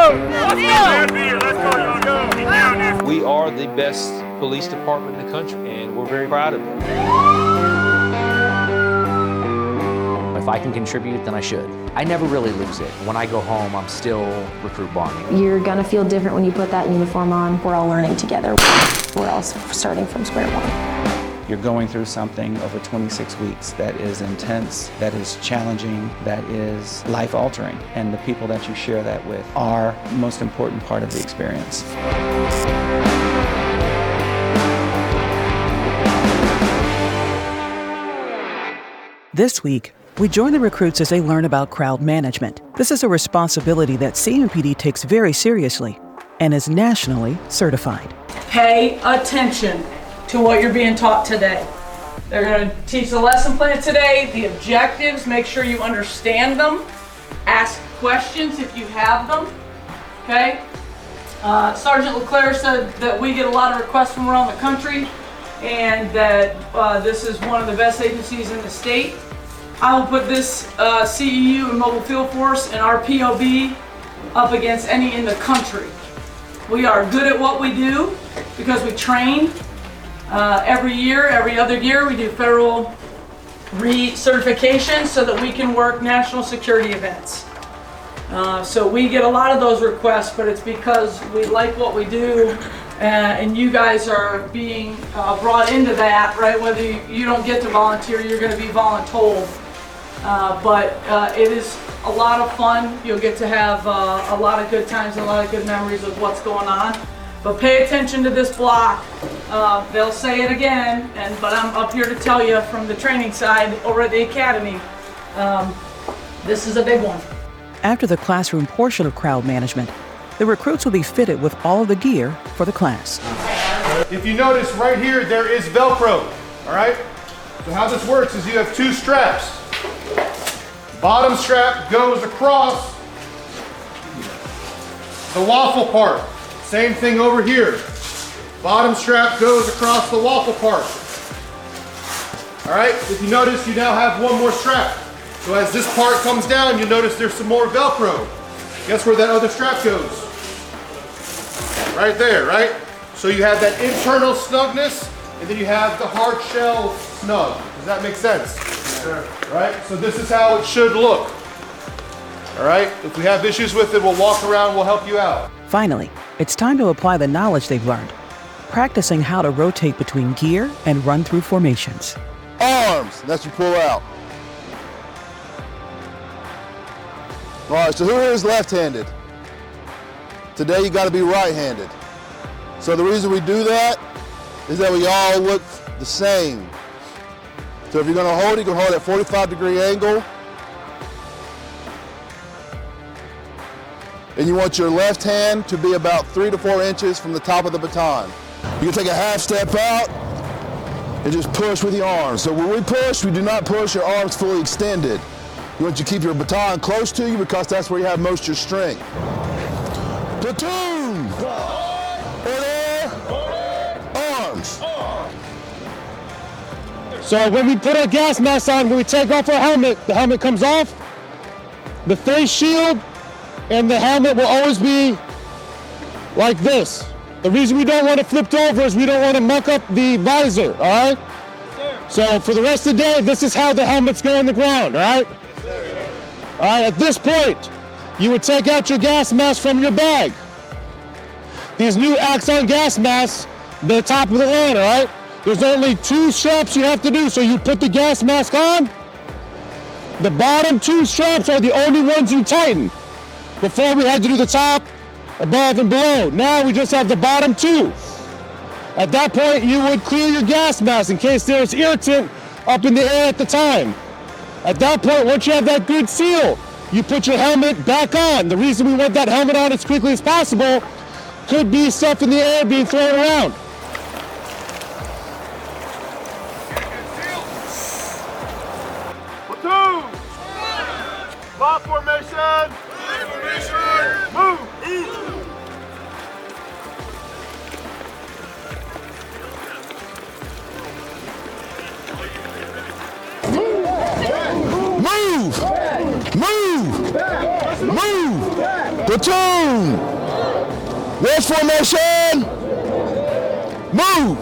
We are the best police department in the country, and we're very proud of it. If I can contribute, then I should. I never really lose it. When I go home, I'm still recruit bonding. You're gonna feel different when you put that uniform on. We're all learning together. We're all starting from square one. You're going through something over 26 weeks that is intense, that is challenging, that is life-altering. And the people that you share that with are the most important part of the experience. This week, we join the recruits as they learn about crowd management. This is a responsibility that CMPD takes very seriously and is nationally certified. Pay attention to what you're being taught today. They're going to teach the lesson plan today, the objectives, make sure you understand them, ask questions if you have them, okay? Sergeant LeClaire said that we get a lot of requests from around the country and that this is one of the best agencies in the state. I will put this CEU and Mobile Field Force and our POB up against any in the country. We are good at what we do because we train every year, every other year. We do federal recertification so that we can work national security events. So we get a lot of those requests, but it's because we like what we do and you guys are being brought into that, right? Whether you don't get to volunteer, you're going to be voluntold. But it is a lot of fun. You'll get to have a lot of good times and a lot of good memories of what's going on. But pay attention to this block. They'll say it again, but I'm up here to tell you from the training side over at the academy, this is a big one. After the classroom portion of crowd management, the recruits will be fitted with all of the gear for the class. If you notice right here, there is Velcro, all right? So how this works is you have two straps. Bottom strap goes across the waffle part. Same thing over here. Bottom strap goes across the waffle part. All right, if you notice, you now have one more strap. So as this part comes down, you notice there's some more Velcro. Guess where that other strap goes? Right there, right? So you have that internal snugness, and then you have the hard shell snug. Does that make sense? Sure. Right? So this is how it should look. All right? If we have issues with it, we'll walk around, we'll help you out. Finally, it's time to apply the knowledge they've learned, practicing how to rotate between gear and run through formations. Arms, that's you pull out. All right, so who here is left-handed? Today you gotta be right-handed. So the reason we do that is that we all look the same. So if you're gonna hold it, you can hold at 45-degree angle. And you want your left hand to be about 3 to 4 inches from the top of the baton. You can take a half step out and just push with your arms. So when we push, we do not push your arms fully extended. You want to keep your baton close to you because that's where you have most of your strength. Platoon! Order! Arms! So when we put our gas mask on, when we take off our helmet, the helmet comes off, the face shield, and the helmet will always be like this. The reason we don't want it flipped over is we don't want to muck up the visor, all right? Yes, so for the rest of the day, this is how the helmets go on the ground, all right? Yes, all right, at this point, you would take out your gas mask from your bag. These new Axon gas masks, they're top of the line, all right? There's only 2 straps you have to do. So you put the gas mask on. The bottom 2 straps are the only ones you tighten. Before we had to do the top, above, and below. Now we just have the bottom 2. At that point, you would clear your gas mask in case there's irritant up in the air at the time. At that point, once you have that good seal, you put your helmet back on. The reason we want that helmet on as quickly as possible could be stuff in the air being thrown around. Platoon! Lock formation! Move! Move! Move! Move! Platoon! Wedge formation! Move!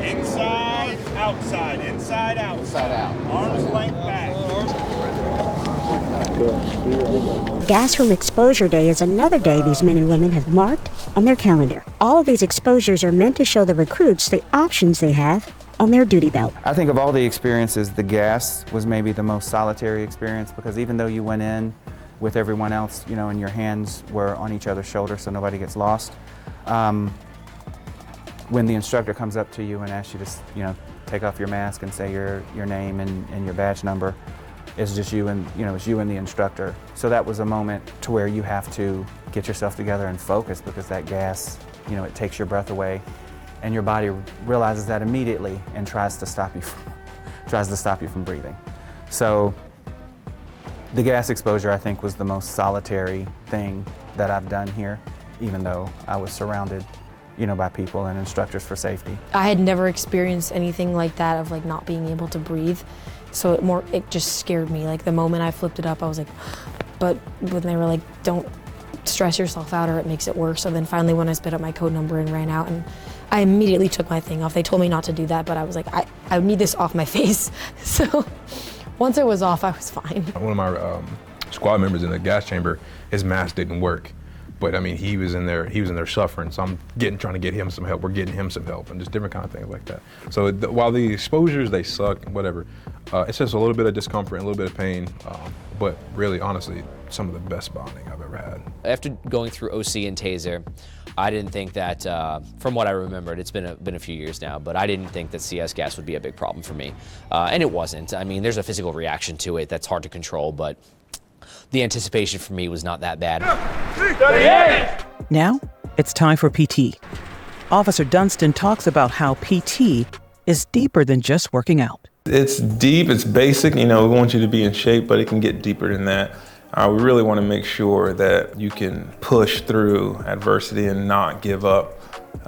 Inside, outside, inside, out. Inside, out. Arms length back. Gas Room Exposure Day is another day these men and women have marked on their calendar. All of these exposures are meant to show the recruits the options they have on their duty belt. I think of all the experiences, the gas was maybe the most solitary experience, because even though you went in with everyone else, you know, and your hands were on each other's shoulders so nobody gets lost, when the instructor comes up to you and asks you to, you know, take off your mask and say your name and your badge number, it's just you and, you know, it's you and the instructor. So that was a moment to where you have to get yourself together and focus, because that gas, you know, it takes your breath away, and your body realizes that immediately and tries to stop you from breathing. So the gas exposure, I think, was the most solitary thing that I've done here, even though I was surrounded, you know, by people and instructors for safety. I had never experienced anything like that, of like not being able to breathe. So it just scared me. Like the moment I flipped it up, I was like, but when they were like, don't stress yourself out or it makes it worse. So then finally when I spit up my code number and ran out, and I immediately took my thing off. They told me not to do that, but I was like, I need this off my face. So once it was off, I was fine. One of my squad members in the gas chamber, his mask didn't work. But I mean, he was in there suffering, so I'm trying to get him some help. We're getting him some help, and just different kind of things like that. So while the exposures, they suck, whatever, it's just a little bit of discomfort and a little bit of pain, but really, honestly, some of the best bonding I've ever had. After going through OC and Taser, I didn't think that, from what I remembered, it's been a few years now, but I didn't think that CS gas would be a big problem for me, and it wasn't. I mean, there's a physical reaction to it that's hard to control, but the anticipation for me was not that bad. Now, it's time for PT. Officer Dunstan talks about how PT is deeper than just working out. It's deep, it's basic, you know, we want you to be in shape, but it can get deeper than that. We really want to make sure that you can push through adversity and not give up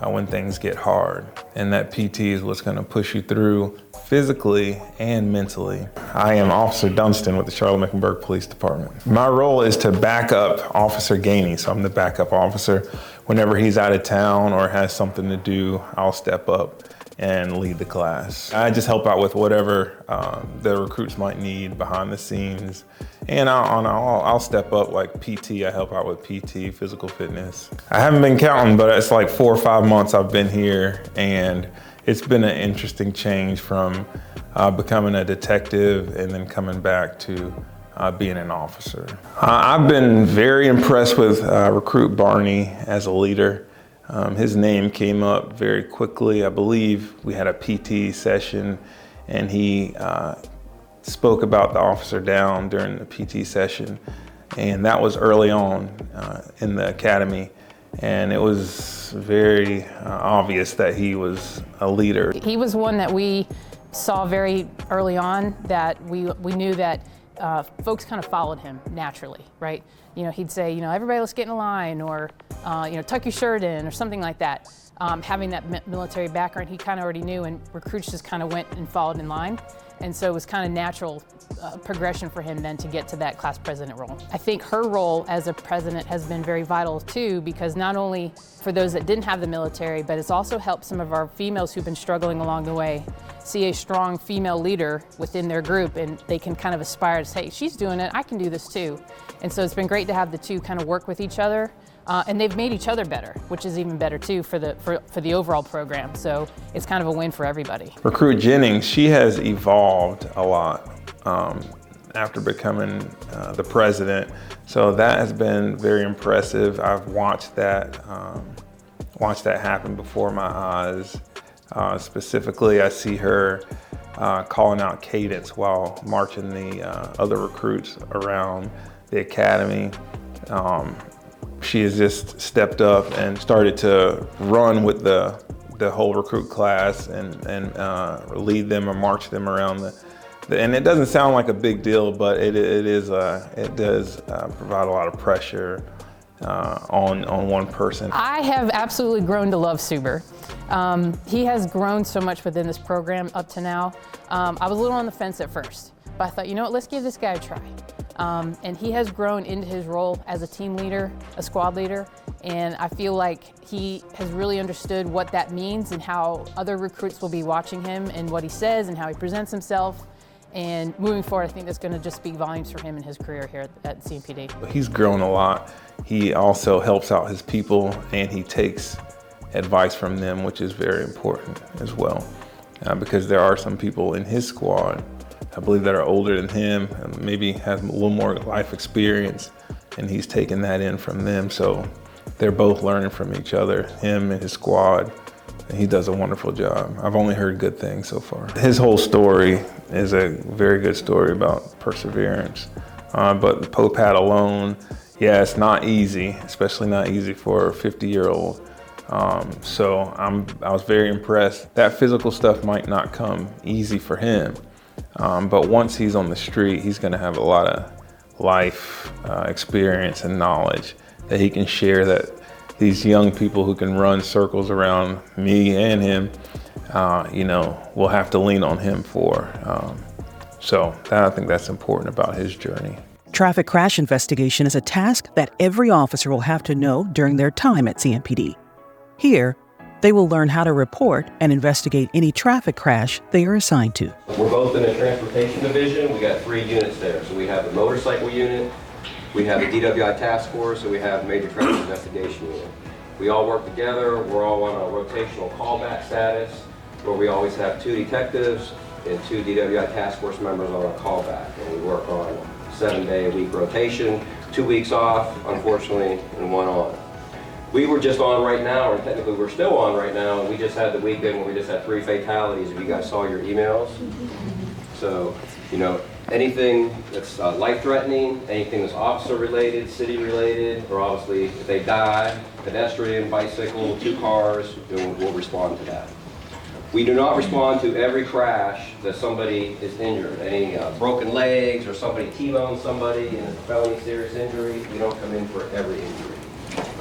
when things get hard. And that PT is what's going to push you through physically and mentally. I am Officer Dunstan with the Charlotte-Mecklenburg Police Department. My role is to back up Officer Gainey, so I'm the backup officer. Whenever he's out of town or has something to do, I'll step up and lead the class. I just help out with whatever the recruits might need behind the scenes. And I'll step up like PT, I help out with PT, physical fitness. I haven't been counting, but it's like 4 or 5 months I've been here, and it's been an interesting change from becoming a detective and then coming back to being an officer. I've been very impressed with Recruit Barney as a leader. His name came up very quickly. I believe we had a PT session, and he spoke about the officer down during the PT session, and that was early on in the academy, and it was very obvious that he was a leader. He was one that we saw very early on, that we knew that folks kind of followed him naturally, right? You know, he'd say, you know, everybody let's get in a line, or, you know, tuck your shirt in, or something like that. Having that military background, he kind of already knew, and recruits just kind of went and followed in line. And so it was kind of natural progression for him then to get to that class president role. I think her role as a president has been very vital too, because not only for those that didn't have the military, but it's also helped some of our females who've been struggling along the way see a strong female leader within their group, and they can kind of aspire to say, hey, she's doing it, I can do this too. And so it's been great to have the two kind of work with each other. And they've made each other better, which is even better too for the overall program. So it's kind of a win for everybody. Recruit Jennings, she has evolved a lot after becoming the president. So that has been very impressive. I've watched that happen before my eyes. Specifically, I see her calling out cadence while marching the other recruits around the academy. She has just stepped up and started to run with the whole recruit class and lead them or march them around and it doesn't sound like a big deal, but it does provide a lot of pressure on one person. I have absolutely grown to love Suber. He has grown so much within this program up to now. I was a little on the fence at first, but I thought, you know what, let's give this guy a try. And he has grown into his role as a team leader, a squad leader, and I feel like he has really understood what that means and how other recruits will be watching him and what he says and how he presents himself. And moving forward, I think that's going to just speak volumes for him in his career here at CMPD. He's grown a lot. He also helps out his people, and he takes advice from them, which is very important as well. Because there are some people in his squad, I believe, that are older than him and maybe has a little more life experience, and he's taken that in from them. So they're both learning from each other, him and his squad, and he does a wonderful job. I've only heard good things so far. His whole story is a very good story about perseverance. But the POPAT alone, yeah, it's not easy, especially not easy for a 50-year-old. So I was very impressed. That physical stuff might not come easy for him, but once he's on the street, he's gonna have a lot of life experience and knowledge that he can share, that these young people who can run circles around me and him, will have to lean on him for. So I think that's important about his journey. Traffic crash investigation is a task that every officer will have to know during their time at CMPD. Here, they will learn how to report and investigate any traffic crash they are assigned to. We're both in the transportation division. We got 3 units there. So we have the motorcycle unit, we have the DWI task force, and we have major traffic investigation unit. We all work together. We're all on a rotational callback status, where we always have 2 detectives and 2 DWI task force members on a callback. And we work on 7-day-a-week rotation, 2 weeks off, unfortunately, and 1 on. We were just on right now, or technically we're still on right now, and we just had the weekend where we just had 3 fatalities, if you guys saw your emails. So, anything that's life-threatening, anything that's officer-related, city-related, or obviously if they die, pedestrian, bicycle, 2 cars, we'll respond to that. We do not respond to every crash that somebody is injured. Any broken legs or somebody T-boned somebody and it's a felony serious injury, we don't come in for every injury.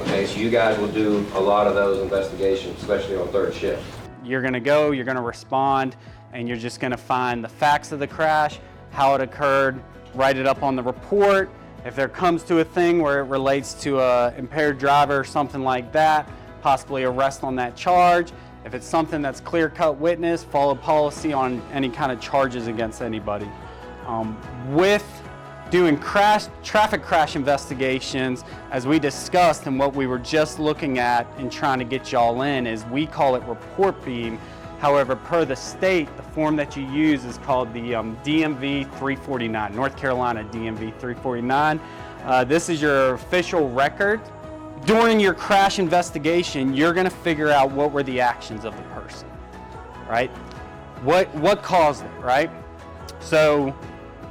Okay, so you guys will do a lot of those investigations, especially on 3rd shift. You're gonna go, you're gonna respond, and you're just gonna find the facts of the crash, how it occurred, write it up on the report. If there comes to a thing where it relates to a impaired driver or something like that, possibly arrest on that charge. If it's something that's clear-cut witness, follow policy on any kind of charges against anybody. With doing traffic crash investigations, as we discussed and what we were just looking at and trying to get y'all in, is we call it report beam. However, per the state, the form that you use is called the DMV 349, North Carolina DMV 349. This is your official record. During your crash investigation, you're gonna figure out what were the actions of the person, right? What caused it, right? So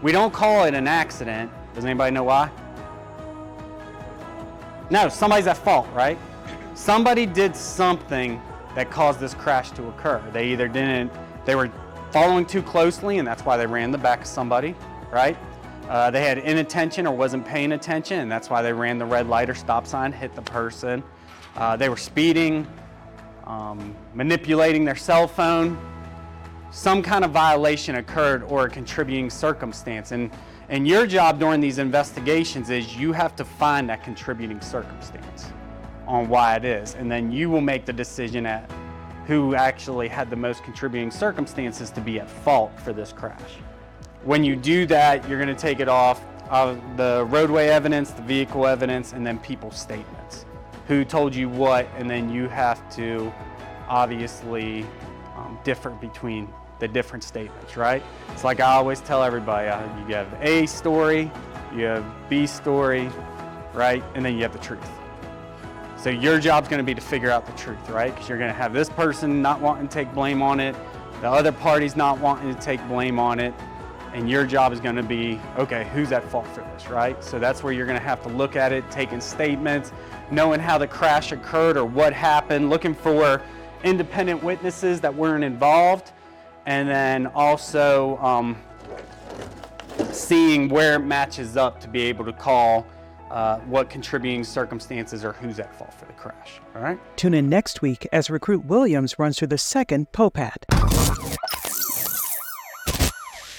we don't call it an accident. Does anybody know why? No, somebody's at fault, right? Somebody did something that caused this crash to occur. They were following too closely, and that's why they ran the back of somebody, right? They had inattention or wasn't paying attention, and that's why they ran the red light or stop sign, hit the person. They were speeding, manipulating their cell phone. Some kind of violation occurred or a contributing circumstance. And your job during these investigations is you have to find that contributing circumstance on why it is. And then you will make the decision at who actually had the most contributing circumstances to be at fault for this crash. When you do that, you're going to take it off of the roadway evidence, the vehicle evidence, and then people's statements. Who told you what, and then you have to obviously differ between the different statements, right? It's like I always tell everybody, you have A story, you have B story, right? And then you have the truth. So your job's gonna be to figure out the truth, right? Because you're gonna have this person not wanting to take blame on it, the other party's not wanting to take blame on it, and your job is gonna be, okay, who's at fault for this, right? So that's where you're gonna have to look at it, taking statements, knowing how the crash occurred or what happened, looking for independent witnesses that weren't involved, and then also seeing where it matches up to be able to call what contributing circumstances or who's at fault for the crash, all right? Tune in next week as Recruit Williams runs through the second POPAT.